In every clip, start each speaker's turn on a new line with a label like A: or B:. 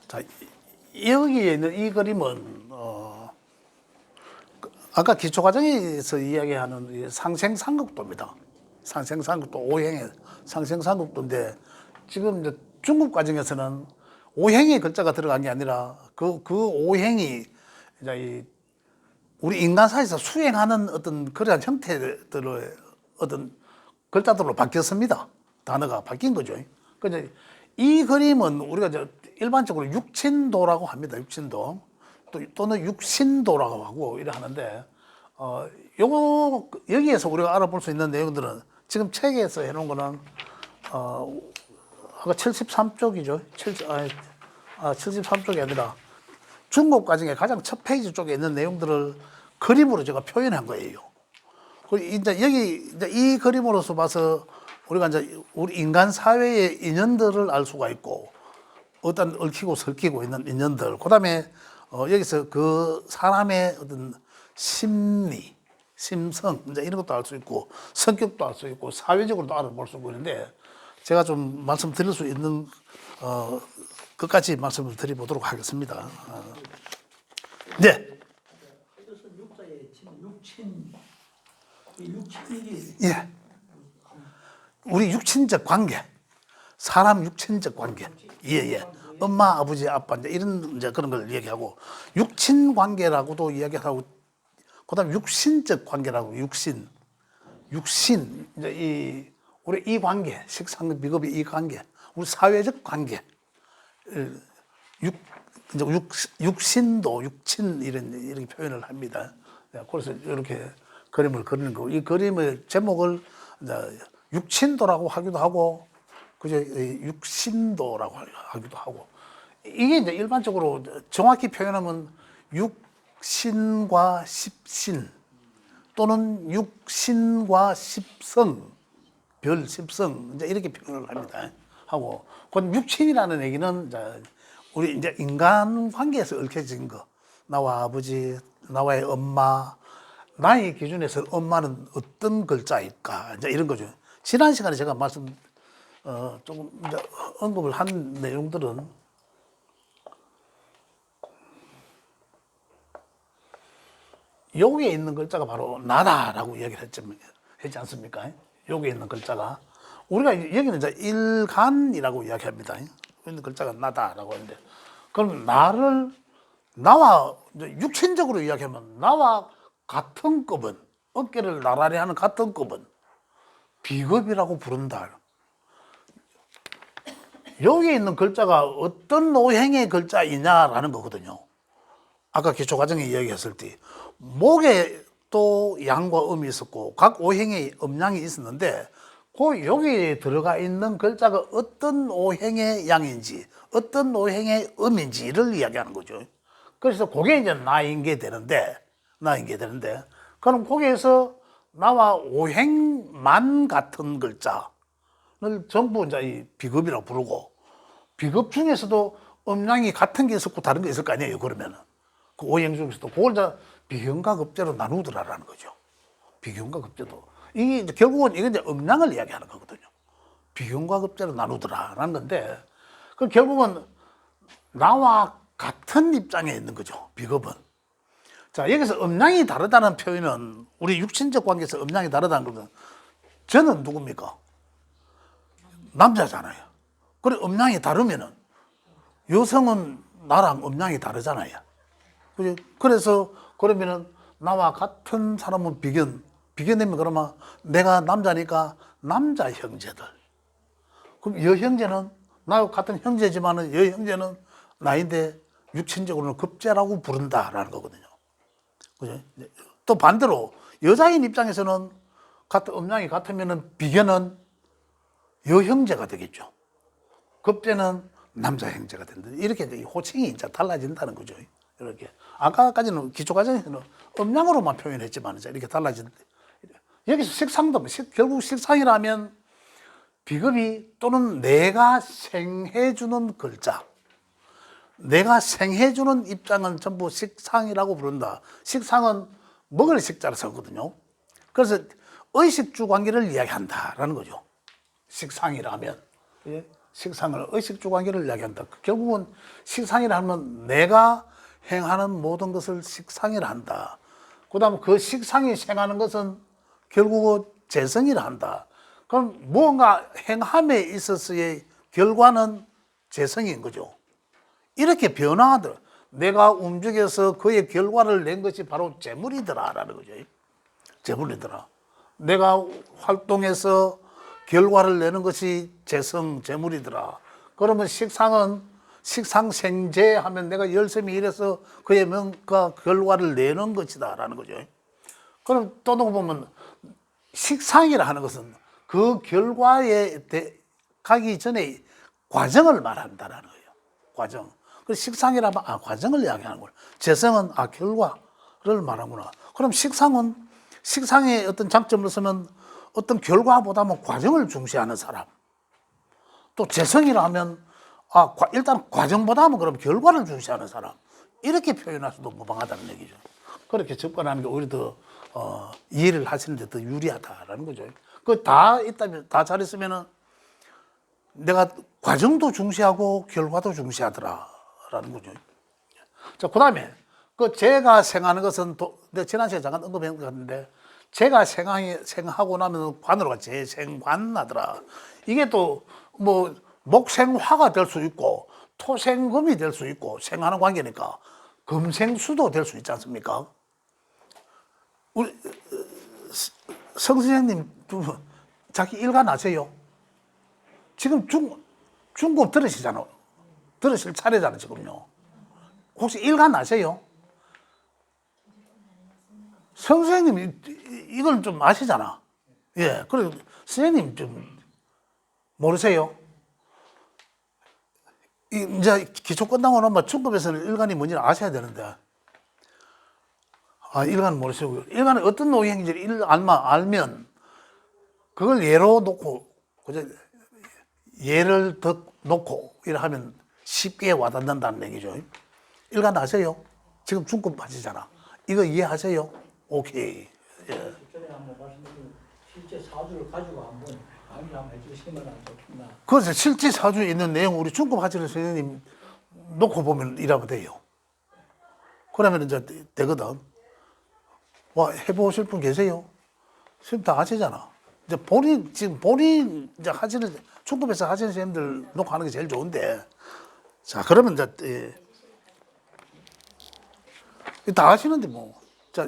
A: 자, 여기에 있는 이 그림은 아까 기초과정에서 이야기하는 이 상생상극도입니다. 상생상극도 오행의 상생상극도인데 지금 이제 중급 과정에서는 오행의 글자가 들어간 게 아니라 그 오행이 이제 우리 인간사에서 수행하는 어떤 그러한 형태들의 어떤 글자들로 바뀌었습니다. 단어가 바뀐 거죠. 그래서 이 그림은 우리가 이제 일반적으로 육친도라고 합니다. 육친도 또는 육신도라고 하고 이래 하는데 요거 여기에서 우리가 알아볼 수 있는 내용들은 지금 책에서 해놓은 거는 아까 73쪽이죠. 73쪽이 아니라 중급 과정의 가장 첫 페이지 쪽에 있는 내용들을 그림으로 제가 표현한 거예요. 이제 여기 이제 이 그림으로서 봐서 우리가 이제 우리 인간 사회의 인연들을 알 수가 있고 어떤 얽히고 설키고 있는 인연들, 그다음에 여기서 그 사람의 어떤 심리, 심성 이제 이런 것도 알 수 있고 성격도 알 수 있고 사회적으로도 알아볼 수 있는데 제가 좀 말씀드릴 수 있는 끝까지 말씀을 드려보도록 하겠습니다. 네.
B: 그래서 육자의 육친이
A: 예. 우리 육친적 관계, 사람 육친적 관계. 예. 엄마, 아버지, 아빠 이제 이런 이제 그런 걸 얘기하고 육친 관계라고도 이야기하고 그다음 육신적 관계라고 육신 이제 우리 이 관계, 식상 비겁이 이 관계, 우리 사회적 관계, 육신도 육친 이렇게 표현을 합니다. 그래서 이렇게 그림을 그리는 거고 이 그림의 제목을 이제 육친도라고 하기도 하고 그죠 육신도라고 하기도 하고 이게 이제 일반적으로 정확히 표현하면 육신과 십신 또는 육신과 십성 별 십성 이제 이렇게 표현을 합니다. 하고 그 육친이라는 얘기는 우리 이제 인간 관계에서 얽혀진 거 나와 아버지 나와의 엄마 나의 기준에서 엄마는 어떤 글자일까 이제 이런 거죠. 지난 시간에 제가 조금 이제 언급을 한 내용들은 여기에 있는 글자가 바로 나다라고 얘기를 했지 않습니까? 여기에 있는 글자가 우리가 여기는 이제 일간이라고 이야기합니다. 있는 글자가 나다라고 하는데 그럼 나와 육신적으로 이야기하면 나와 같은 급은 어깨를 나란히 하는 같은 급은 비급이라고 부른다. 여기에 있는 글자가 어떤 오행의 글자이냐라는 거거든요. 아까 기초과정에 이야기했을 때 목에 또 양과 음이 있었고 각 오행의 음양이 있었는데 그 여기에 들어가 있는 글자가 어떤 오행의 양인지 어떤 오행의 음인지를 이야기하는 거죠. 그래서 그게 이제 나인 게 되는데 그럼 거기에서 나와 오행만 같은 글자를 전부 이제 이 비급이라고 부르고 비급 중에서도 음양이 같은 게 있었고 다른 게 있을 거 아니에요. 그러면은 그 오행 중에서도 그걸 다 비견과 급제로 나누더라라는 거죠. 비견과 급제도 이게 이제 결국은 이게 이제 음양을 이야기하는 거거든요. 비견과 급제로 나누더라라는 건데 그 결국은 나와 같은 입장에 있는 거죠. 비급은. 자 여기서 음양이 다르다는 표현은 우리 육신적 관계에서 음양이 다르다는 것은 저는 누굽니까? 남자잖아요. 그래 음양이 다르면은 여성은 나랑 음양이 다르잖아요. 그래서 그러면은 나와 같은 사람은 비견되면 그러면 내가 남자니까 남자 형제들. 그럼 여형제는 나와 같은 형제지만은 여형제는 나인데 육신적으로는 급제라고 부른다라는 거거든요. 그죠? 또 반대로 여자인 입장에서는 같은 음양이 같으면은 비견은 여형제가 되겠죠. 급제는 남자 형제가 된다. 이렇게 이제 호칭이 이제 달라진다는 거죠. 이렇게 아까까지는 기초과정에서는 음양으로만 표현했지만 이제 이렇게 달라진 여기서 식상도 결국 식상이라면 비급이 또는 내가 생해주는 글자 내가 생해주는 입장은 전부 식상이라고 부른다. 식상은 먹을 식자를 쓰거든요. 그래서 의식주 관계를 이야기한다라는 거죠. 식상이라면 식상을 의식주관계를 이야기한다. 결국은 식상이라 하면 내가 행하는 모든 것을 식상이라 한다. 그 다음에 그 식상이 생하는 것은 결국은 재성이라 한다. 그럼 무언가 행함에 있어서의 결과는 재성인 거죠. 이렇게 변화하더라. 내가 움직여서 그의 결과를 낸 것이 바로 재물이더라라는 거죠. 재물이더라. 내가 활동해서 결과를 내는 것이 재성, 재물이더라. 그러면 식상은 식상생재 하면 내가 열심히 일해서 그의 명과 결과를 내는 것이다라는 거죠. 그럼 또 보면 식상이라 하는 것은 그 결과에 가기 전에 과정을 말한다라는 거예요. 과정. 그 식상이라 하면 과정을 이야기하는 거예요. 재성은 결과를 말하구나. 그럼 식상의 어떤 장점을 쓰면 어떤 결과보다는 과정을 중시하는 사람. 또 재성이라 하면 일단 과정보다는 그럼 결과를 중시하는 사람. 이렇게 표현할 수도 무방하다는 얘기죠. 그렇게 접근하는 게 오히려 더 이해를 하시는데 더 유리하다라는 거죠. 그 다 있다면, 다 잘했으면은 내가 과정도 중시하고 결과도 중시하더라라는 거죠. 자, 그 다음에 그 제가 생하는 것은 내가 지난 시간에 잠깐 언급한 것 같은데 제가 생하고 나면 관으로가 재생관하더라. 이게 또 뭐 목생화가 될 수 있고 토생금이 될 수 있고 생하는 관계니까 금생수도 될 수 있지 않습니까? 우리 성 선생님 자기 일간 아세요? 지금 중급 들으시잖아. 들으실 차례잖아 지금요. 혹시 일간 아세요? 성 선생님 이걸 좀 아시잖아. 예, 그리고 선생님 좀 모르세요? 이제 기초 끝나고 나면 중급에서는 일간이 뭔지 아셔야 되는데. 일간은 모르시고요. 일간은 어떤 노행인지를 알면 그걸 예로 놓고 예를 더 놓고 이래 하면 쉽게 와닿는다는 얘기죠. 일간 아세요? 지금 중급 하시잖아. 이거 이해하세요? 오케이. 예.
B: 전에 한번 말씀드린 실제 사주를 가지고 한번 강의 한번 해주시면 좋겠나.
A: 그래서 실제 사주에 있는 내용 우리 중급 하시는 선생님 놓고 보면 이러면 돼요. 그러면 이제 되거든. 와, 해보실 분 계세요? 선생님 다 아시잖아. 이제 지금 본인 이제 중급에서 하시는 선생님들 놓고 하는 게 제일 좋은데. 자, 그러면 이제, 다 아시는데 뭐. 자,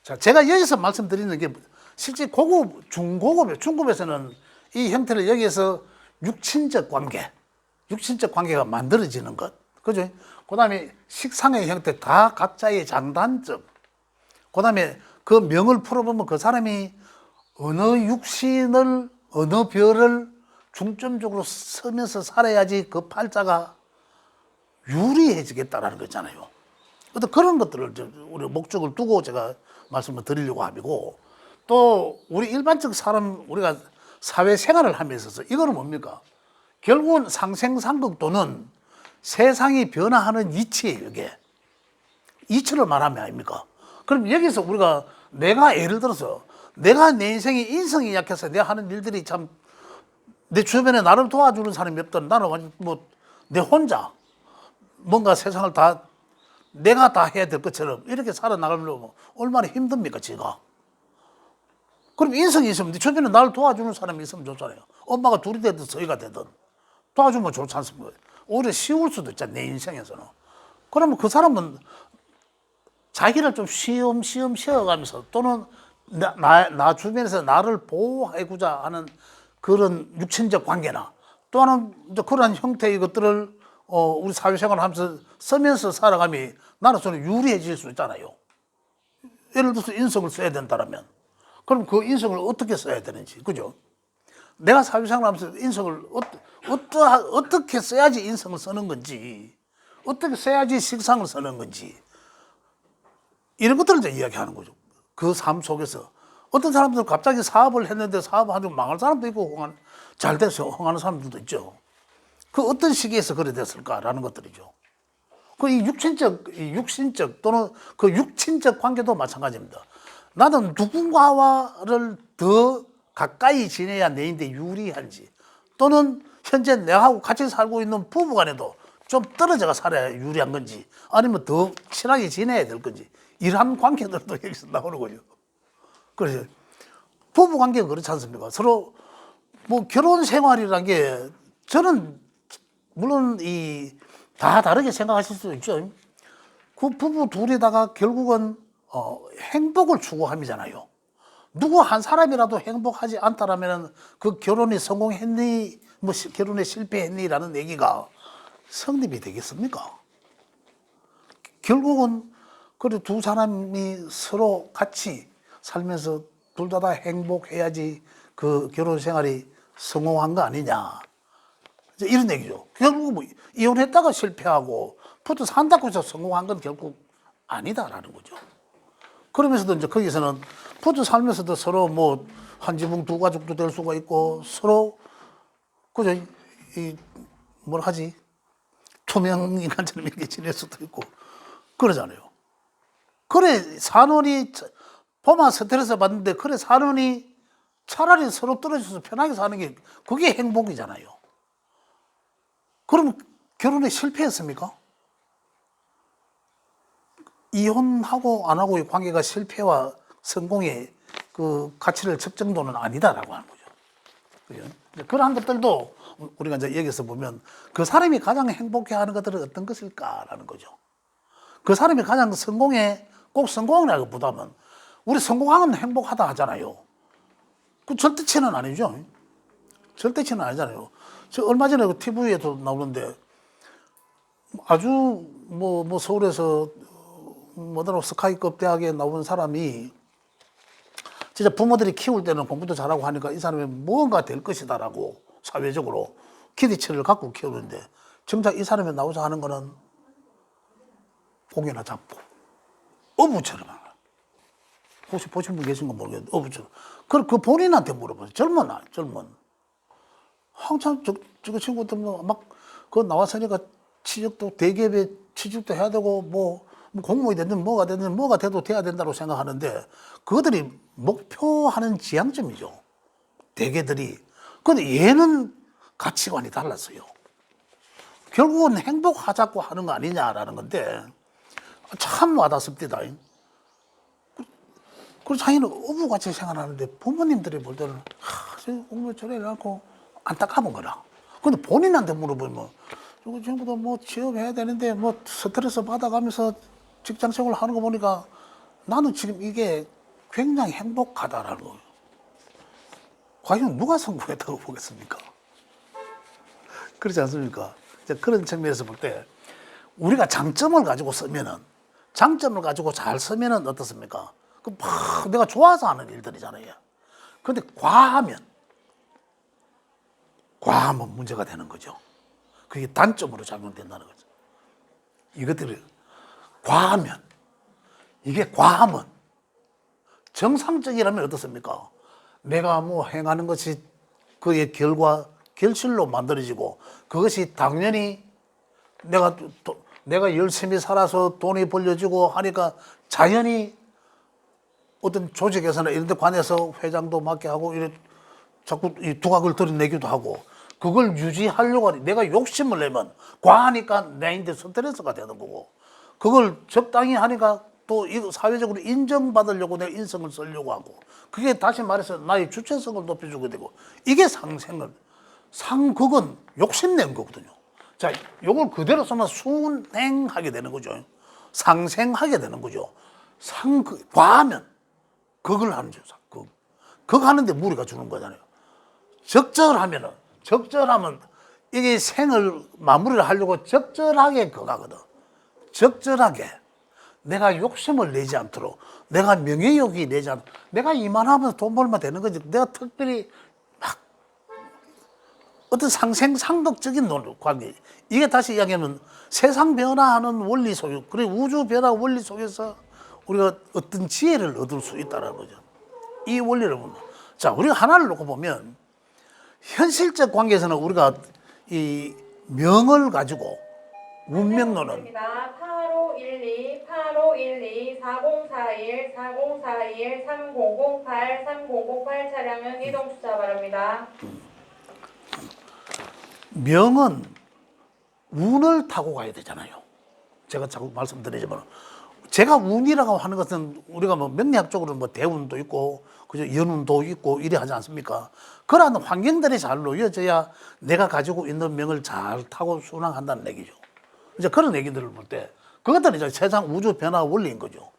A: 자, 제가 여기서 말씀드리는 게 실제 고급, 중고급, 중급에서는 이 형태를 여기에서 육친적 관계가 만들어지는 것. 그죠? 그 다음에 식상의 형태, 다 각자의 장단점. 그 다음에 그 명을 풀어보면 그 사람이 어느 육신을, 어느 별을 중점적으로 쓰면서 살아야지 그 팔자가 유리해지겠다라는 거잖아요. 어떤 그런 것들을 우리 목적을 두고 제가 말씀을 드리려고 하고, 또 우리 일반적 사람, 우리가 사회생활을 함에 있어서 이거는 뭡니까? 결국은 상생상극도는 세상이 변화하는 이치예요, 이게. 이치를 말하면 아닙니까? 그럼 여기서 우리가 내가 예를 들어서 내가 내 인생에 인성이 약해서 내가 하는 일들이 참 내 주변에 나를 도와주는 사람이 없던 나는 내 혼자 뭔가 세상을 내가 다 해야 될 것처럼 이렇게 살아나가려면 얼마나 힘듭니까, 지가? 그럼 인성이 있으면 네 주변에 나를 도와주는 사람이 있으면 좋잖아요. 엄마가 둘이 되든 서희가 되든 도와주면 좋지 않습니까? 오히려 쉬울 수도 있잖아, 내 인생에서는. 그러면 그 사람은 자기를 좀 쉬엄쉬엄 쉬어가면서 또는 나 주변에서 나를 보호해주자 하는 그런 육신적 관계나 또는 그런 형태의 것들을 우리 사회생활을 하면서 쓰면서 살아가면 나로서는 유리해질 수 있잖아요. 예를 들어서 인성을 써야 된다면 그럼 그 인성을 어떻게 써야 되는지, 그죠? 내가 사회생활을 하면서 인성을 어떻게 써야지 인성을 쓰는 건지, 어떻게 써야지 식상을 쓰는 건지, 이런 것들을 이제 이야기하는 거죠. 그 삶 속에서. 어떤 사람들은 갑자기 사업을 했는데 사업하고 망할 사람도 있고, 잘 돼서 흥하는 사람들도 있죠. 그 어떤 시기에서 그래 됐을까라는 것들이죠. 그 육신적 또는 그 육친적 관계도 마찬가지입니다. 나는 누군가와를 더 가까이 지내야 내인데 유리한지, 또는 현재 내하고 같이 살고 있는 부부간에도 좀 떨어져가 살아야 유리한 건지 아니면 더 친하게 지내야 될 건지 이러한 관계들도 여기서 나오는 거죠. 그래서 부부 관계가 그렇지 않습니까? 서로 뭐 결혼 생활이라는 게 저는 물론 이 다 다르게 생각하실 수도 있죠. 그 부부 둘이다가 결국은 행복을 추구함이잖아요. 누구 한 사람이라도 행복하지 않다라면 그 결혼이 성공했니, 뭐 결혼에 실패했니라는 얘기가 성립이 되겠습니까? 결국은 그래 두 사람이 서로 같이 살면서 둘 다 행복해야지 그 결혼 생활이 성공한 거 아니냐. 이제 이런 얘기죠. 결국 뭐 이혼했다가 실패하고 붙어 산다고 해서 성공한 건 결국 아니다라는 거죠. 그러면서도 이제 거기서는 붙어 살면서도 서로 뭐 한 지붕 두 가족도 될 수가 있고 서로 그죠 이 뭘 하지 투명 인간처럼 이렇게 지낼 수도 있고 그러잖아요. 그래 산원이 보면 스트레스 받는데 그래 산원이 차라리 서로 떨어져서 편하게 사는 게 그게 행복이잖아요. 그럼 결혼에 실패했습니까? 이혼하고 안 하고의 관계가 실패와 성공의 그 가치를 측정도는 아니다라고 하는 거죠. 그죠? 그러한 것들도 우리가 이제 여기서 보면 그 사람이 가장 행복해하는 것들은 어떤 것일까라는 거죠. 그 사람이 가장 성공에 꼭 성공이라기보다는 우리 성공하면 행복하다 하잖아요. 그 절대치는 아니죠. 절대치는 아니잖아요. 저 얼마 전에 그 TV에도 나오는데 아주 뭐 서울에서 뭐더라 스카이급 대학에 나온 사람이 진짜 부모들이 키울 때는 공부도 잘하고 하니까 이 사람이 무언가 될 것이다라고 사회적으로 기대치를 갖고 키우는데 정작 이 사람이 나오자 하는 거는 고개나 잡고 어부처럼 하는 거야. 혹시 보신 분 계신 건 모르겠는데 어부처럼. 그 본인한테 물어보세요. 젊은. 한참 저 친구들 막 그거 나왔으니까 취직도 대기업에 취직도 해야 되고 뭐 공무원이 됐든 뭐가 됐든 뭐가 돼도 돼야 된다고 생각하는데 그들이 목표하는 지향점이죠. 대개들이. 근데 얘는 가치관이 달랐어요. 결국은 행복하자고 하는 거 아니냐라는 건데 참 와닿습니다. 그리고 자기는 어부같이 생활하는데 부모님들이 볼 때는 공부 저래 해갖고 안타까운 거라. 근데 본인한테 물어보면 저거 전부 뭐 취업해야 되는데 뭐 스트레스 받아가면서 직장 생활 하는 거 보니까 나는 지금 이게 굉장히 행복하다라는 거예요. 과연 누가 성공했다고 보겠습니까? 그렇지 않습니까? 그런 측면에서 볼 때 우리가 장점을 가지고 쓰면은 장점을 가지고 잘 쓰면은 어떻습니까? 그 막 내가 좋아서 하는 일들이잖아요. 그런데 과하면 문제가 되는 거죠. 그게 단점으로 작용된다는 거죠. 이것들이 이게 과하면 정상적이라면 어떻습니까? 내가 뭐 행하는 것이 그의 결실로 만들어지고 그것이 당연히 내가 열심히 살아서 돈이 벌려지고 하니까 자연히 어떤 조직에서나 이런 데 관해서 회장도 맡게 하고 이래 자꾸 이 두각을 드러내기도 하고 그걸 유지하려고 하니 내가 욕심을 내면 과하니까 내인데 스트레스가 되는 거고 그걸 적당히 하니까 또 이거 사회적으로 인정받으려고 내가 인성을 쓰려고 하고 그게 다시 말해서 나의 주체성을 높여주게 되고 이게 상극은 욕심낸 거거든요. 자, 요걸 그대로 쓰면 순행하게 되는 거죠. 상생하게 되는 거죠. 과하면 극을 하는 거죠. 극 하는데 무리가 주는 거잖아요. 적절하면 이게 생을 마무리를 하려고 적절하게 극하거든. 적절하게. 내가 욕심을 내지 않도록, 내가 명예욕이 내지 않도록, 내가 이만하면 돈 벌면 되는 거지. 내가 특별히 막 어떤 상극적인 관계. 이게 다시 이야기하면 세상 변화하는 원리 속에, 그리고 우주 변화 원리 속에서 우리가 어떤 지혜를 얻을 수 있다는 거죠. 이 원리를 보면. 자, 우리가 하나를 놓고 보면 현실적 관계에서는 우리가 이 명을 가지고 운명론은
C: 8512, 8512, 4041, 4041, 3008, 3008 차량은 이동 주차 바랍니다.
A: 명은 운을 타고 가야 되잖아요. 제가 자꾸 말씀드리지만 제가 운이라고 하는 것은 우리가 뭐 명리학적으로 뭐 대운도 있고 그죠 연운도 있고 이래 하지 않습니까? 그러한 환경들이 잘 놓여져야 내가 가지고 있는 명을 잘 타고 순항한다는 얘기죠. 이제 그런 얘기들을 볼 때 그것들은 이제 세상 우주 변화 원리인 거죠.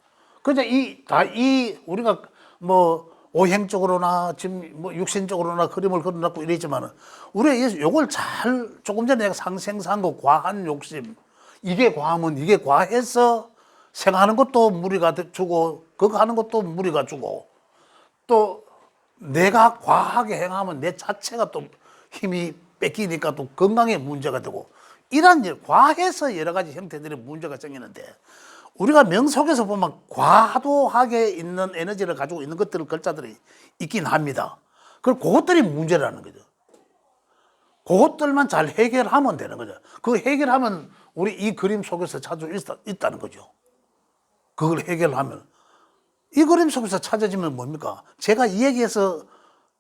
A: 그래서 이 우리가 뭐 오행적으로나 지금 뭐 육신적으로나 그림을 그려놨고 이러지만은 우리가 요걸 잘 조금 전에 내가 상생상고 과한 욕심 이게 과하면 이게 과해서 생각하는 것도 무리가 주고 그거 하는 것도 무리가 주고 또 내가 과하게 행하면 내 자체가 또 힘이 뺏기니까 또 건강에 문제가 되고 이런 일 과해서 여러 가지 형태들의 문제가 생기는데 우리가 명 속에서 보면 과도하게 있는 에너지를 가지고 있는 것들 글자들이 있긴 합니다. 그럼 그것들이 문제라는 거죠. 그것들만 잘 해결하면 되는 거죠. 그 해결하면 우리 이 그림 속에서 찾을 수 있다는 거죠. 그걸 해결하면 이 그림 속에서 찾아지면 뭡니까? 제가 이 얘기해서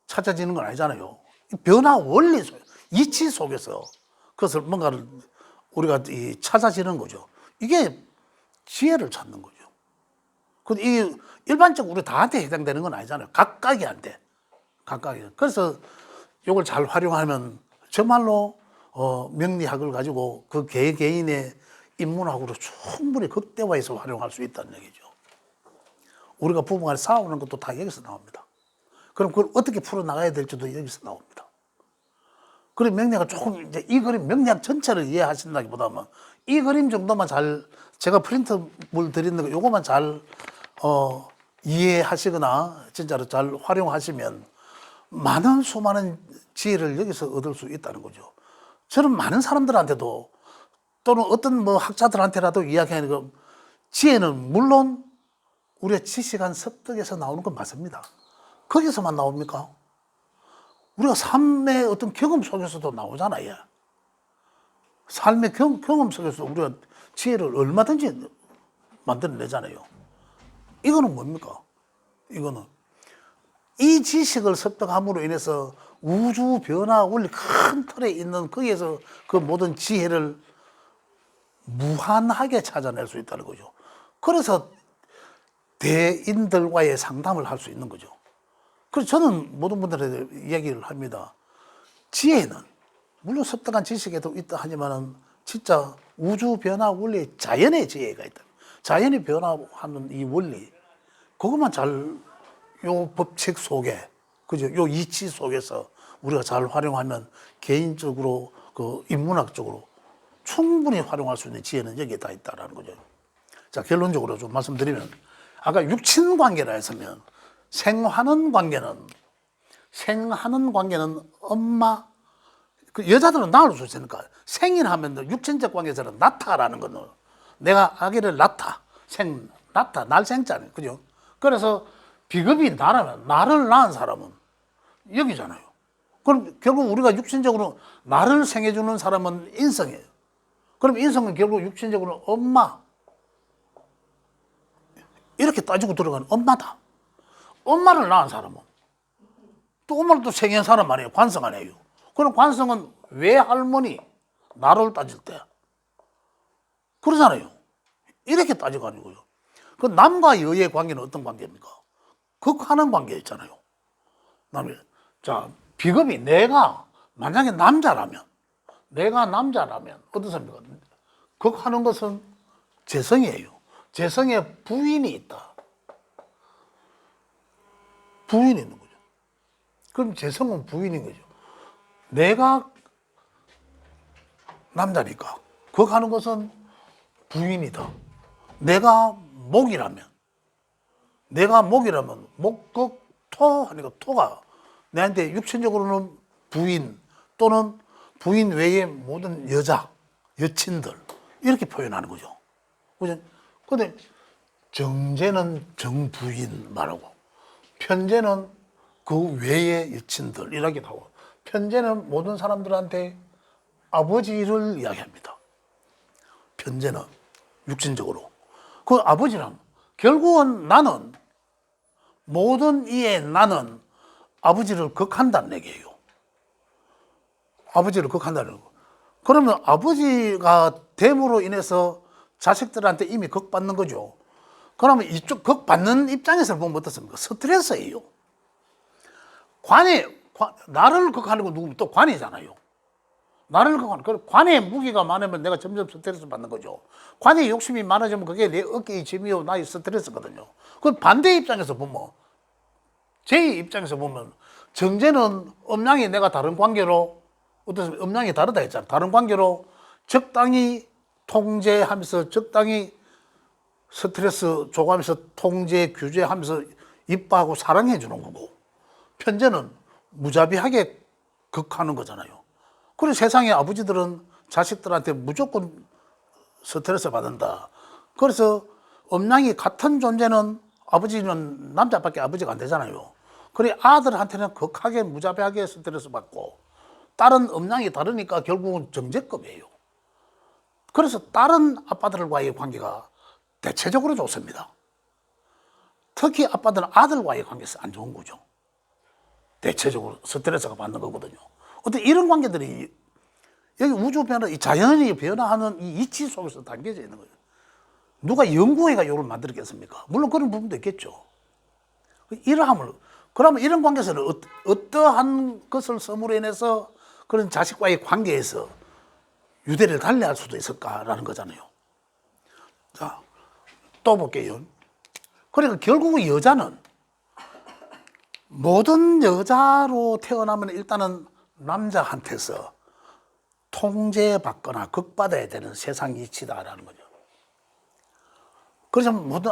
A: 찾아지는 건 아니잖아요. 변화 원리 속, 이치 속에서 그것을 뭔가를 우리가 찾아지는 거죠. 이게 지혜를 찾는 거죠. 근데 이 일반적으로 우리 다한테 해당되는 건 아니잖아요. 각각이한테. 각각이. 그래서 이걸 잘 활용하면 정말로 명리학을 가지고 그 개개인의 인문학으로 충분히 극대화해서 활용할 수 있다는 얘기죠. 우리가 부부간에 싸우는 것도 다 여기서 나옵니다. 그럼 그걸 어떻게 풀어나가야 될지도 여기서 나옵니다. 그럼 명리학을 조금 이제 이 그림 명리학 전체를 이해하신다기보다는 이 그림 정도만 잘 제가 프린트물 드리는 거 요거만 잘 이해하시거나 진짜로 잘 활용하시면 많은 수많은 지혜를 여기서 얻을 수 있다는 거죠. 저는 많은 사람들한테도 또는 어떤 뭐 학자들한테라도 이야기하는 거 지혜는 물론 우리가 지식한 습득에서 나오는 건 맞습니다. 거기서만 나옵니까? 우리가 삶의 어떤 경험 속에서도 나오잖아요. 삶의 경험 속에서 우리가 지혜를 얼마든지 만들어내잖아요. 이거는 뭡니까? 이거는 이 지식을 습득함으로 인해서 우주 변화 원리 큰 틀에 있는 거기에서 그 모든 지혜를 무한하게 찾아낼 수 있다는 거죠. 그래서 대인들과의 상담을 할 수 있는 거죠. 그래서 저는 모든 분들에게 이야기를 합니다. 지혜는 물론 습득한 지식에도 있다 하지만은 진짜 우주 변화 원리 자연의 지혜가 있다. 자연이 변화하는 이 원리 그것만 잘 요 법칙 속에 그죠? 요 이치 속에서 우리가 잘 활용하면 개인적으로 그 인문학적으로 충분히 활용할 수 있는 지혜는 여기에 다 있다라는 거죠. 자, 결론적으로 좀 말씀드리면 아까 육친 관계라 했으면 생하는 관계는 엄마 그 여자들은 낳을 수 있으니까 생일하면 육친적 관계에서는 낳다라는 거는 내가 아기를 낳다 날 생자는 그죠? 그래서 비급이 나라면 나를 낳은 사람은 여기잖아요. 그럼 결국 우리가 육신적으로 나를 생해주는 사람은 인성이에요. 그럼 인성은 결국 육신적으로 엄마 이렇게 따지고 들어가는 엄마다. 엄마를 낳은 사람은 또 엄마를 또 생긴 사람 아니에요. 관성 아니에요. 그럼 관성은 외할머니 나를 따질 때 그러잖아요. 이렇게 따져가는 거예요. 그 남과 여의 관계는 어떤 관계입니까? 극하는 관계 있잖아요. 자, 비급이 내가 만약에 남자라면 어떻습니까? 극하는 것은 재성이에요. 재성에 부인이 있다. 부인이 있는 거죠. 그럼 재성은 부인인 거죠. 내가 남자니까 극하는 것은 부인이다. 내가 목이라면 목극토 하니까 토가 내한테 육체적으로는 부인 또는 부인 외의 모든 여친들 이렇게 표현하는 거죠. 그죠? 근데 정제는 정부인 말하고 편제는 그 외의 여친들 이렇게 하고 편제는 모든 사람들한테 아버지를 이야기합니다. 편제는 육신적으로 그 아버지는 결국은 나는 모든 이의 나는 아버지를 극한다는 얘기예요. 아버지를 극한다는 거. 그러면 아버지가 됨으로 인해서 자식들한테 이미 극받는 거죠. 그러면 이쪽 극받는 입장에서 보면 어떻습니까? 스트레스예요. 나를 극하는 건 누구면 또 관이잖아요. 나를 극하는, 관의 무기가 많으면 내가 점점 스트레스 받는 거죠. 관의 욕심이 많아지면 그게 내 어깨의 짐이요, 나의 스트레스거든요. 그 반대 입장에서 보면, 제 입장에서 보면, 정제는 음양이 내가 다른 관계로, 어떻습니까? 음양이 다르다 했잖아. 다른 관계로 적당히 통제하면서, 적당히 스트레스 줘가면서 통제, 규제하면서 이뻐하고 사랑해 주는 거고, 편제는 무자비하게 극하는 거잖아요. 그리고 세상의 아버지들은 자식들한테 무조건 스트레스 받는다. 그래서 음양이 같은 존재는 아버지는 남자밖에 아버지가 안 되잖아요. 그래 아들한테는 극하게 무자비하게 스트레스 받고, 딸은 음양이 다르니까 결국은 정제급이에요. 그래서 다른 아빠들과의 관계가 대체적으로 좋습니다. 특히 아빠들은 아들과의 관계에서 안 좋은 거죠. 대체적으로 스트레스가 받는 거거든요. 어떤 이런 관계들이 여기 우주 변화, 이 자연이 변화하는 이 이치 속에서 담겨져 있는 거예요. 누가 연구해가 이걸 만들었겠습니까? 물론 그런 부분도 있겠죠. 이러함을, 그러면 이런 관계에서는 어떠한 것을 섬으로 인해서 그런 자식과의 관계에서 유대를 달리할 수도 있을까라는 거잖아요. 자, 또 볼게요. 그러니까 결국은 여자는 모든 여자로 태어나면 일단은 남자한테서 통제받거나 극받아야 되는 세상 이치다라는 거죠. 그래서 모든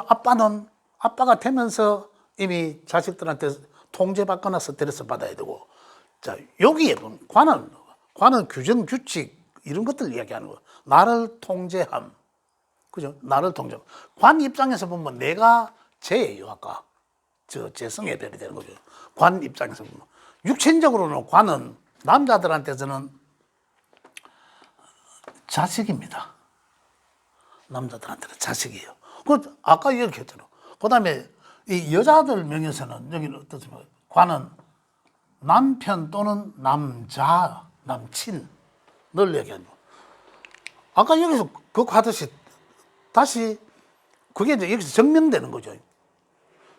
A: 아빠가 되면서 이미 자식들한테 통제받거나 스트레스 받아야 되고, 자, 여기에 보면 관은 규정, 규칙, 이런 것들 이야기하는 거예요. 나를 통제함. 그죠? 나를 통제. 관 입장에서 보면 내가 제예요, 아까. 재성의 별이 되는 거죠. 관 입장에서 보면. 육신적으로는 관은 남자들한테서는 자식입니다. 남자들한테는 자식이에요. 그 아까 이렇게 했잖아요. 그 다음에 이 여자들 명에서는 여기는 어떻습니까? 관은 남편 또는 남자, 남친 늘 얘기하는 거. 아까 여기서 그거 하듯이 다시 그게 이제 여기서 증명되는 거죠.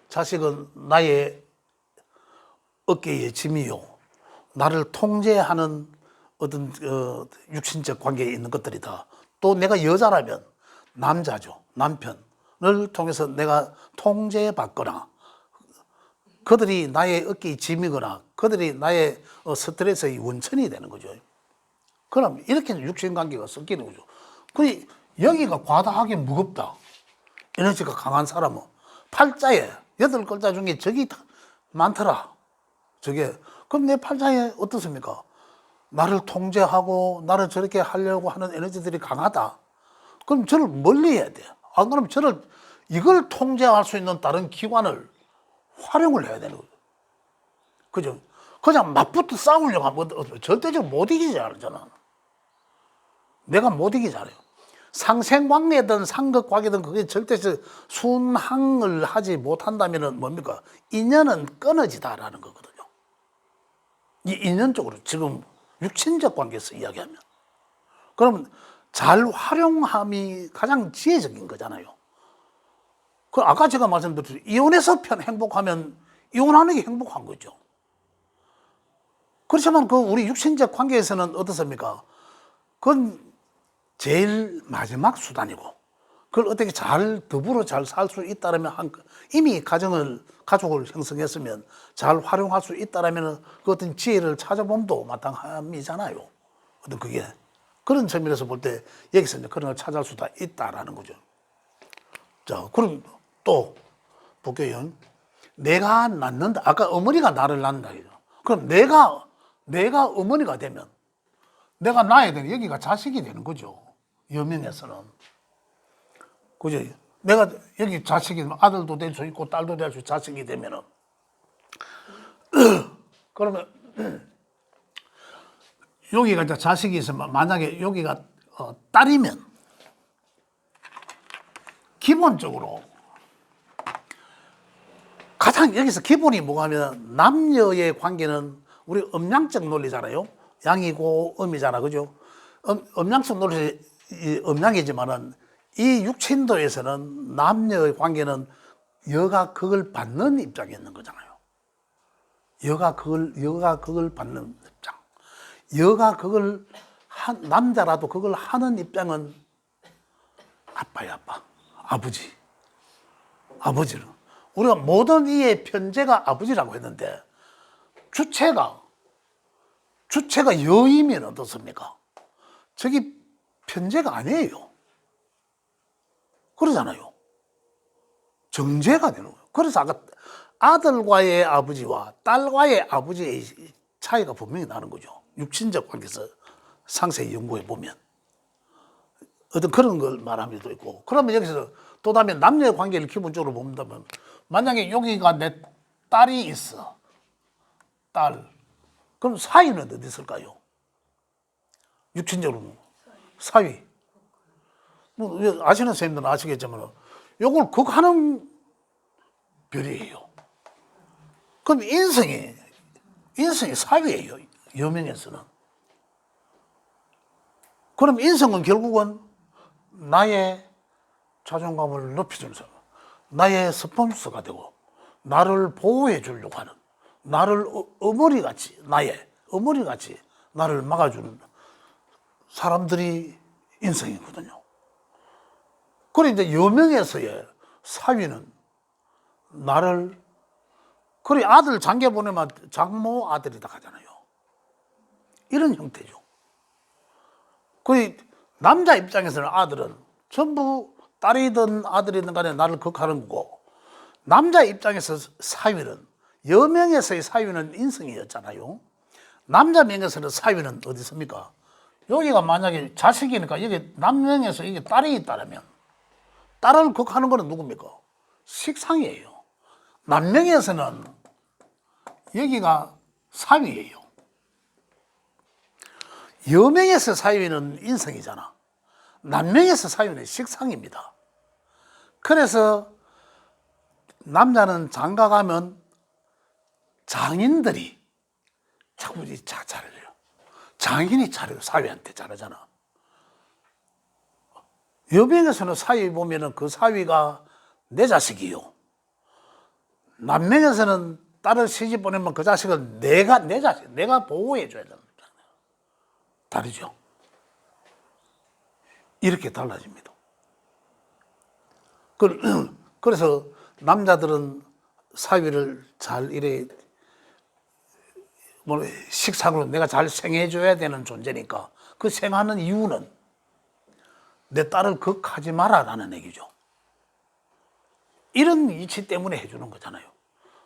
A: 자식은 나의 어깨의 짐이요, 나를 통제하는 어떤 육신적 관계에 있는 것들이다. 또 내가 여자라면 남자죠. 남편을 통해서 내가 통제받거나, 그들이 나의 어깨의 짐이거나 그들이 나의 스트레스의 원천이 되는 거죠. 그럼 이렇게 육신관계가 섞이는 거죠. 그럼 여기가 과다하게 무겁다, 에너지가 강한 사람은 팔자에 8글자 중에 저기 많더라. 그럼 내 팔자에 어떻습니까? 나를 통제하고 나를 저렇게 하려고 하는 에너지들이 강하다. 그럼 저를 멀리 해야 돼. 안 그러면 이걸 통제할 수 있는 다른 기관을 활용을 해야 되는 거죠. 그죠? 그냥 맞붙어 싸우려고 하면 절대적으로 못 이기지 않잖아. 내가 못 이기지 않아요. 상생관계든 상극관계든 그게 절대 순항을 하지 못한다면 뭡니까? 인연은 끊어지다라는 거거든요. 이 인연적으로 지금 육신적 관계에서 이야기하면. 그러면 잘 활용함이 가장 지혜적인 거잖아요. 그 아까 제가 말씀드렸죠. 이혼해서 행복하면 이혼하는 게 행복한 거죠. 그렇지만 그 우리 육신적 관계에서는 어떻습니까? 그건 제일 마지막 수단이고, 그걸 어떻게 더불어 잘 살 수 있다면, 이미 가족을 형성했으면 잘 활용할 수 있다면 그 어떤 지혜를 찾아봄도 마땅함이잖아요. 어떤 그게. 그런 측면에서 볼 때 여기서 이제 그런 걸 찾아올 수도 있다라는 거죠. 자, 그럼 또 볼게요. 내가 낳는다. 아까 어머니가 나를 낳는다. 그럼 내가 어머니가 되면 내가 낳아야 되는 여기가 자식이 되는 거죠. 여명에서는. 그죠? 내가 여기 자식이 아들도 될 수 있고 딸도 될 수 있고 자식이 되면은 그러면 여기가 이제 자식이 있으면 만약에 여기가 딸이면 기본적으로 가장 여기서 기본이 뭐가 하면 남녀의 관계는 우리 음양적 논리잖아요. 양이고 음이잖아, 그죠? 음양성 노릇이 음양이지만은 이 육친도에서는 남녀의 관계는 여가 그걸 받는 입장에 있는 거잖아요. 여가 그걸 받는 입장. 여가 그걸 남자라도 그걸 하는 입장은 아빠야, 아빠. 아버지는. 우리가 모든 이의 편제가 아버지라고 했는데 주체가 여이면 어떻습니까? 저기 편제가 아니에요. 그러잖아요. 정제가 되는 거예요. 그래서 아까 아들과의 아버지와 딸과의 아버지의 차이가 분명히 나는 거죠. 육친적 관계에서 상세히 연구해 보면 어떤 그런 걸 말하는 것도 있고. 그러면 여기서 또 다음에 남녀의 관계를 기본적으로 본다면 만약에 여기가 내 딸이 있어. 딸. 그럼 사위는 어디 있을까요? 육친적으로 사위. 뭐 아시는 선생님들은 아시겠지만 요걸 극하는 별이에요. 그럼 인성이 사위예요. 여명에서는. 그럼 인성은 결국은 나의 자존감을 높여주는 사람, 나의 스폰서가 되고 나를 보호해 주려고 하는, 나를 어머니같이 나를 막아주는 사람들이 인성이거든요. 그래 이제 여명에서의 사위는 나를, 그래 아들 장계 보내면 장모 아들이다 하잖아요. 이런 형태죠. 그래 남자 입장에서는 아들은 전부 딸이든 아들이든 간에 나를 극하는 거고, 남자 입장에서 사위는, 여명에서의 사위는 인성이었잖아요. 남자 명에서는 사위는 어디 있습니까? 여기가 만약에 자식이니까 여기 남명에서 이게 딸이 있다면 딸을 극하는 거는 누굽니까? 식상이에요. 남명에서는 여기가 사위예요. 여명에서 사위는 인성이잖아. 남명에서 사위는 식상입니다. 그래서 남자는 장가 가면 장인들이 자꾸 잘해요. 장인이 잘해요. 사위한테 잘하잖아. 여명에서는 사위 보면은 그 사위가 내 자식이요. 남명에서는 딸을 시집 보내면 그 자식은 내 자식, 내가 보호해 줘야 된다. 다르죠. 이렇게 달라집니다. 그래서 남자들은 사위를 잘 이래 뭐 식상으로 내가 잘 생해줘야 되는 존재니까 그 생하는 이유는 내 딸을 극하지 마라라는 얘기죠. 이런 이치 때문에 해주는 거잖아요.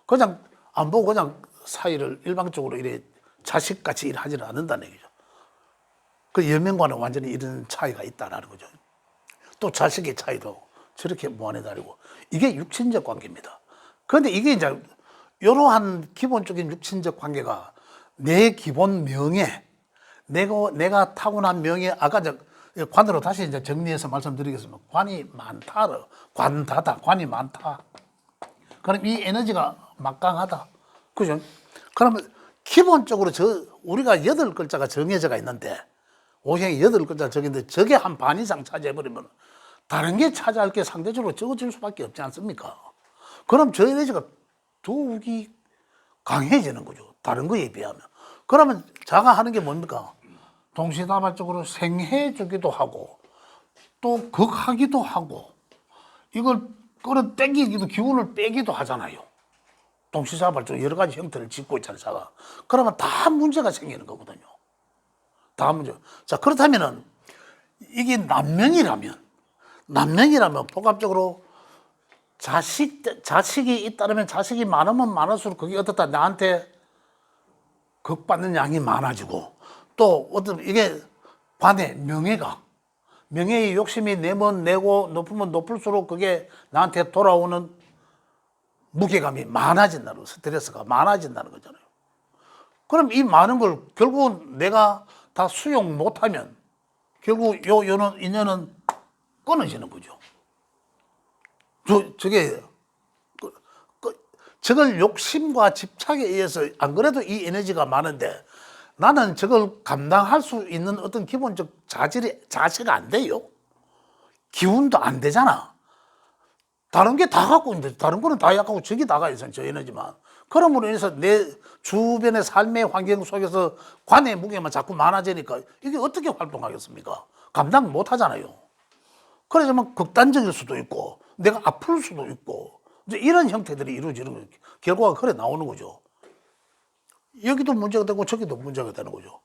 A: 그냥 안 보고 그냥 사위를 일방적으로 이래 자식같이 일하지는 않는다는 얘기죠. 그 여명과는 완전히 이런 차이가 있다라는 거죠. 또 자식의 차이도 저렇게 무한해다르고, 이게 육친적 관계입니다. 그런데 이게 이제 이러한 기본적인 육친적 관계가 내 기본 명예, 내가 타고난 명예, 아까 관으로 다시 이제 정리해서 말씀드리겠습니다. 관이 많다, 관이 많다. 그럼 이 에너지가 막강하다. 그죠? 그러면 기본적으로 우리가 8글자가 정해져가 있는데, 오행이 8글자 정해있는데 저게 한 반 이상 차지해버리면 다른 게 차지할 게 상대적으로 적어질 수밖에 없지 않습니까? 그럼 저 에너지가 더욱이 강해지는 거죠. 다른 거에 비하면. 그러면 자가 하는 게 뭡니까? 동시다발적으로 생해주기도 하고 또 극하기도 하고 이걸 끌어당기기도, 기운을 빼기도 하잖아요. 동시다발적으로 여러 가지 형태를 짓고 있잖아요, 자가. 그러면 다 문제가 생기는 거거든요. 다 문제. 자, 그렇다면은 이게 남명이라면 복합적으로 자식이 있다면 자식이 많으면 많을수록 그게 어떻다, 나한테 극받는 양이 많아지고, 또 어떤 이게 관의 명예의 욕심이 내면 내고 높으면 높을수록 그게 나한테 돌아오는 무게감이 많아진다는, 스트레스가 많아진다는 거잖아요. 그럼 이 많은 걸 결국은 내가 다 수용 못하면 결국 인연은 끊어지는 거죠. 저걸 욕심과 집착에 의해서, 안 그래도 이 에너지가 많은데 나는 저걸 감당할 수 있는 어떤 기본적 자세가 안 돼요. 기운도 안 되잖아. 다른 게 다 갖고 있는데 다른 거는 다 약하고 저게 다가 있어 저 에너지만. 그러므로 인해서 내 주변의 삶의 환경 속에서 관의 무게만 자꾸 많아지니까 이게 어떻게 활동하겠습니까? 감당 못 하잖아요. 그러자면 극단적일 수도 있고 내가 아플 수도 있고 이제 이런 형태들이 이루어지는 결과가 그래 나오는 거죠. 여기도 문제가 되고 저기도 문제가 되는 거죠.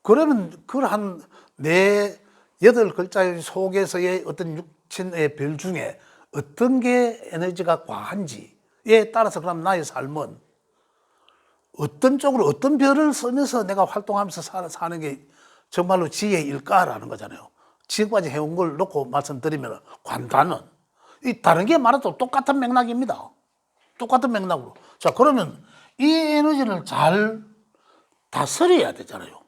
A: 그러면 그한 네 여덟 글자 속에서의 어떤 육친의 별 중에 어떤 게 에너지가 과한지에 따라서 그럼 나의 삶은 어떤 쪽으로 어떤 별을 쓰면서 내가 활동하면서 사는 게 정말로 지혜일까라는 거잖아요. 지금까지 해온 걸 놓고 말씀드리면 관단은 이 다른 게 많아도 똑같은 맥락입니다. 똑같은 맥락으로. 자, 그러면 이 에너지를 잘 다스려야 되잖아요.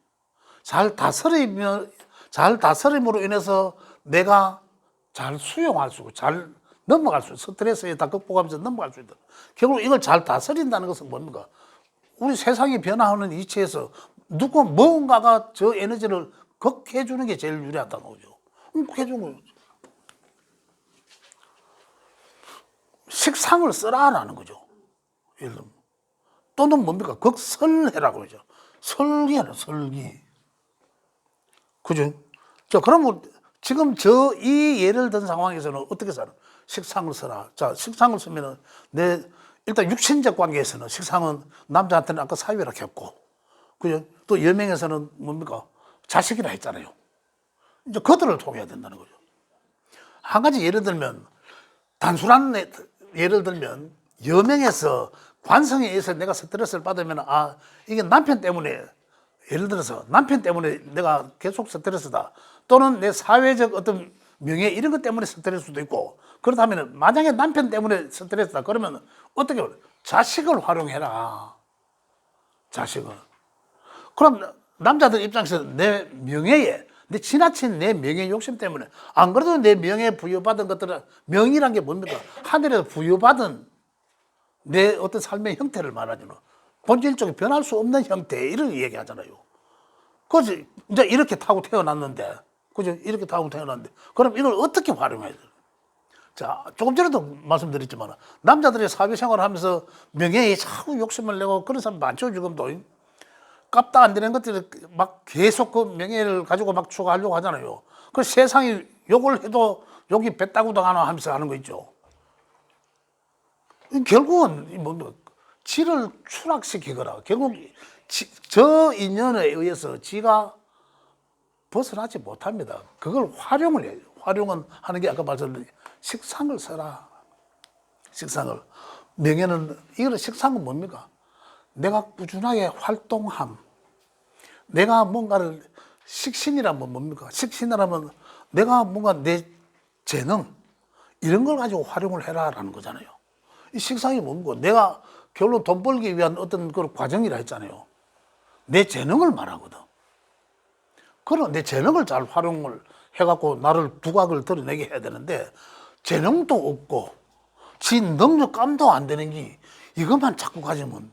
A: 잘 다스림으로 인해서 내가 잘 수용할 수 있고 잘 넘어갈 수 있고 스트레스에 다 극복하면서 넘어갈 수 있다. 결국 이걸 잘 다스린다는 것은 뭡니까? 우리 세상이 변화하는 이치에서 무언가가 저 에너지를 극해 주는 게 제일 유리하다는 거죠. 극해 주는 거죠. 식상을 쓰라라는 거죠. 예를 들면. 또는 뭡니까? 극설해라고 그러죠. 설기하는 설기. 그죠? 자, 그러면 지금 이 예를 든 상황에서는 어떻게 살아? 식상을 써라. 자, 식상을 쓰면은 일단 육신적 관계에서는 식상은 남자한테는 아까 사위라 했고, 그죠? 또 여명에서는 뭡니까? 자식이라 했잖아요. 이제 그들을 통해야 된다는 거죠. 한 가지 예를 들면, 단순한 예를 들면, 여명에서 관성에 의해서 내가 스트레스를 받으면, 이게 남편 때문에, 예를 들어서 남편 때문에 내가 계속 스트레스다. 또는 내 사회적 어떤 명예 이런 것 때문에 스트레스도 있고, 그렇다면 만약에 남편 때문에 스트레스다. 그러면 어떻게 자식을 활용해라. 자식을. 그럼 남자들 입장에서 내 명예에, 내 지나친 내 명예 욕심 때문에 안 그래도 내 명예 부여받은 것들은 명이란 게 뭡니까? 하늘에서 부여받은 내 어떤 삶의 형태를 말하잖아. 본질적으로 변할 수 없는 형태 이런 얘기하잖아요. 그래서 이제 이렇게 타고 태어났는데, 그죠? 이렇게 타고 태어났는데, 그럼 이걸 어떻게 활용해야 돼? 자, 조금 전에도 말씀드렸지만 남자들이 사회생활을 하면서 명예에 자꾸 욕심을 내고 그런 사람 많죠. 지금도 값도 안 되는 것들을 막 계속 그 명예를 가지고 막 추구하려고 하잖아요. 그 세상이 욕을 해도 욕이 배 따고 당하나 하면서 하는 거 있죠. 결국은 뭐 지를 추락시키거나 결국 저 인연에 의해서 지가 벗어나지 못합니다. 그걸 활용을 해요. 활용은 하는 게 아까 말씀드린 식상을 써라. 식상을. 명예는, 이거는 식상은 뭡니까? 내가 꾸준하게 활동함. 내가 뭔가를, 식신이라면 뭡니까? 식신이라면 내가 뭔가 내 재능, 이런 걸 가지고 활용을 해라라는 거잖아요. 이 식상이 뭡니까? 내가 결론 돈 벌기 위한 어떤 그런 과정이라 했잖아요. 내 재능을 말하거든. 그런 내 재능을 잘 활용을 해갖고 나를 두각을 드러내게 해야 되는데, 재능도 없고, 지 능력감도 안 되는 게 이것만 자꾸 가지면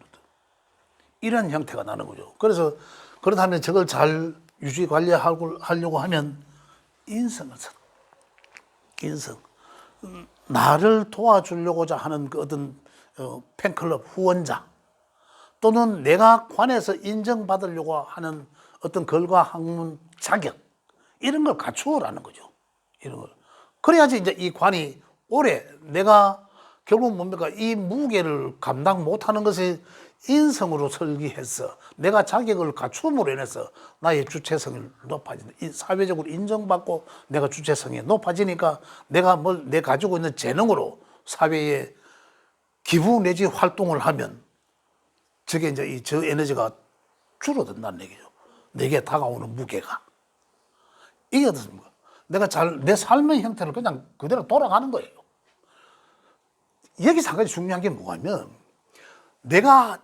A: 이런 형태가 나는 거죠. 그래서 그렇다면 저걸 잘 유지 관리하려고 하면 인성을 써. 인성. 나를 도와주려고자 하는 그 어떤 팬클럽 후원자 또는 내가 관에서 인정받으려고 하는 어떤 결과 학문 자격 이런 걸 갖추어라는 거죠. 이런 걸. 그래야지 이제 이 관이 오래 내가 결국 뭡니까? 이 무게를 감당 못하는 것이 인성으로 설계해서 내가 자격을 갖춤으로 인해서 나의 주체성이 높아진다. 사회적으로 인정받고 내가 주체성이 높아지니까 내가 내 가지고 있는 재능으로 사회에 기부 내지 활동을 하면 저게 이제 저 에너지가 줄어든다는 얘기죠. 내게 다가오는 무게가. 이게 어떻습니까? 내가 내 삶의 형태를 그냥 그대로 돌아가는 거예요. 여기서 한 가지 중요한 게 뭐냐면 내가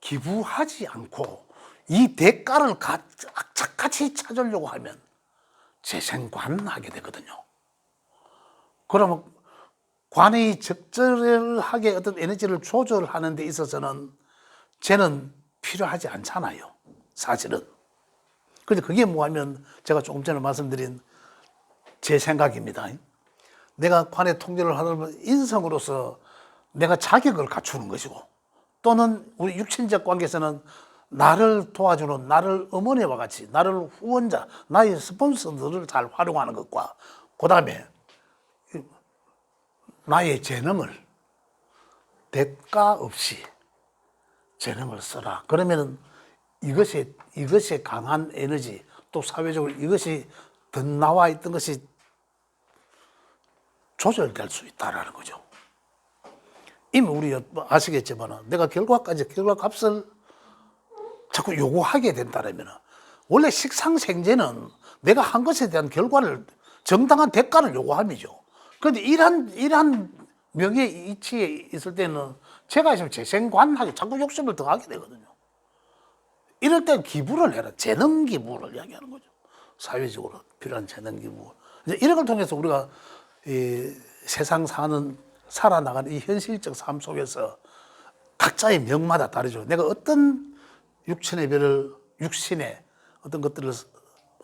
A: 기부하지 않고 이 대가를 악착같이 찾으려고 하면 재생관하게 되거든요. 그러면 관이 적절하게 어떤 에너지를 조절하는 데 있어서는 쟤는 필요하지 않잖아요. 사실은. 근데 그게 뭐하면 제가 조금 전에 말씀드린 제 생각입니다. 내가 관의 통제를 하려면 인성으로서 내가 자격을 갖추는 것이고, 또는 우리 육친적 관계에서는 나를 도와주는 나를 어머니와 같이 나를 후원자, 나의 스폰서들을 잘 활용하는 것과, 그 다음에 나의 재능을 대가 없이 재능을 써라. 그러면은 이것이 강한 에너지, 또 사회적으로 이것이 더 나와 있던 것이 조절될 수 있다라는 거죠. 이미 우리 아시겠지만 내가 결과값을 자꾸 요구하게 된다면, 원래 식상생재는 내가 한 것에 대한 결과를, 정당한 대가를 요구함이죠. 그런데 이러한 명예 이치에 있을 때는 제가 있으면 재생관하게 자꾸 욕심을 더하게 되거든요. 이럴 때 기부를 해라. 재능 기부를 이야기하는 거죠. 사회적으로 필요한 재능 기부. 이제 이런 걸 통해서 우리가 이 세상 살아나가는 이 현실적 삶 속에서 각자의 명마다 다르죠. 내가 어떤 육신의 어떤 것들을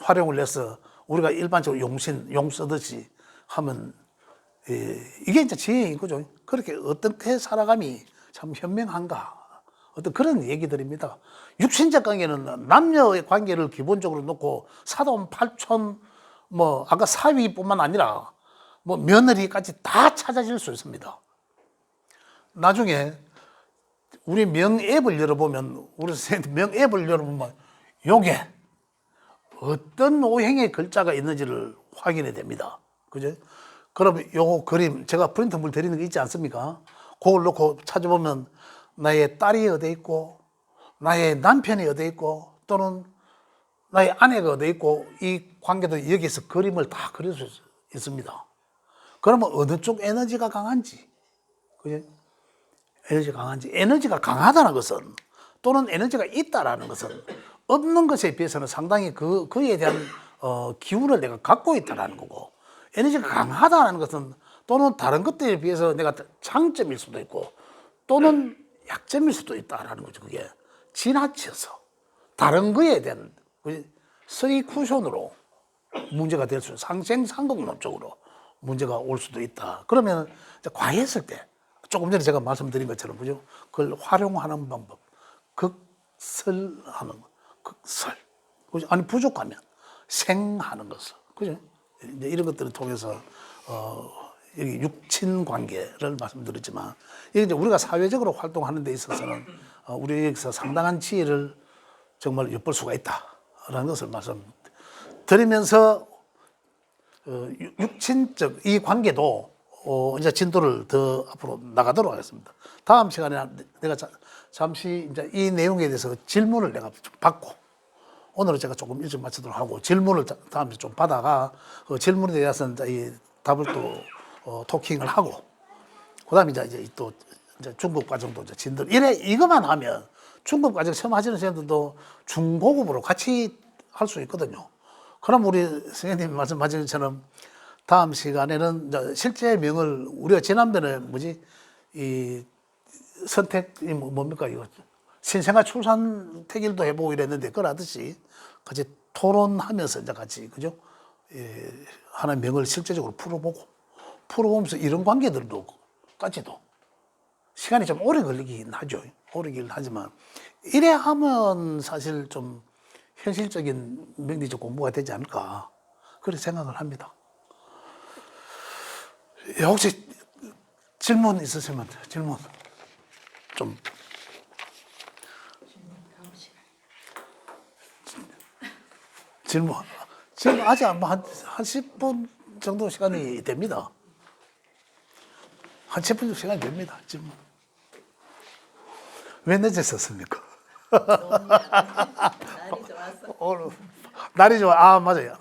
A: 활용을 해서 우리가 일반적으로 용 쓰듯이 하면, 이게 이제 지혜인 거죠. 그렇게 어떻게 살아감이 참 현명한가. 어떤 그런 얘기들입니다. 육신적 관계는 남녀의 관계를 기본적으로 놓고 사돈, 팔촌, 아까 사위뿐만 아니라 며느리까지 다 찾아질 수 있습니다. 나중에 우리 명앱을 열어보면, 우리 선생님 명앱을 열어보면 요게 어떤 오행의 글자가 있는지를 확인이 됩니다. 그죠? 그럼 요 그림, 제가 프린트물 드리는 거 있지 않습니까? 그걸 놓고 찾아보면 나의 딸이 어디 있고, 나의 남편이 어디 있고, 또는 나의 아내가 어디 있고, 이 관계도 여기서 그림을 다 그릴 수 있습니다. 그러면 어느 쪽 에너지가 강한지, 그죠? 에너지가 강하다는 것은, 또는 에너지가 있다라는 것은 없는 것에 비해서는 상당히 그에 대한 기운을 내가 갖고 있다라는 거고, 에너지가 강하다는 것은 또는 다른 것들에 비해서 내가 장점일 수도 있고, 또는 약점일 수도 있다라는 거죠. 그게 지나쳐서 다른 거에 대한 서리 쿠션으로 문제가 될 수 있는, 상생상극론적으로 문제가 올 수도 있다. 그러면 과했을 때, 조금 전에 제가 말씀드린 것처럼, 그죠? 그걸 활용하는 방법, 극설하는 것, 극설. 그죠? 아니, 부족하면 생하는 것을, 그죠? 이제 이런 것들을 통해서, 여기 육친 관계를 말씀드렸지만, 이게 이제 우리가 사회적으로 활동하는 데 있어서는, 우리 여기서 상당한 지혜를 정말 엿볼 수가 있다라는 것을 말씀드리면서, 육친적 이 관계도 이제 진도를 더 앞으로 나가도록 하겠습니다. 다음 시간에 내가 잠시 이제 이 내용에 대해서 질문을 내가 좀 받고, 오늘은 제가 조금 일찍 마치도록 하고, 질문을 다음에 좀 받아가 그 질문에 대해서 이 답을 또 토킹을 하고, 그다음에 이제 또 이제 중급 과정도 이제 진도 이것만 하면 중급 과정 처음 하시는 선생님들도 중고급으로 같이 할 수 있거든요. 그럼 우리 선생님이 말씀하신 것처럼 다음 시간에는 이제 실제 명을, 우리가 지난번에 이 선택이 뭡니까, 이거 신생아 출산 택일도 해보고 이랬는데, 그걸 하듯이 같이 토론하면서 이제 같이, 그죠? 하나의 명을 실제적으로 풀어보면서 이런 관계들도 까지도 시간이 좀 오래 걸리긴 하죠. 오래 걸리긴 하지만, 이래 하면 사실 좀 현실적인 명리적 공부가 되지 않을까, 그렇게 생각을 합니다. 혹시 질문 있으시면 질문 좀. 질문 아직 한 10분 정도 시간이 됩니다. 한 10분 정도 시간이 됩니다. 질문. 왜 늦었습니까?
D: 날이 좋았어.
A: 오늘 날이 좋아. 아, 맞아요.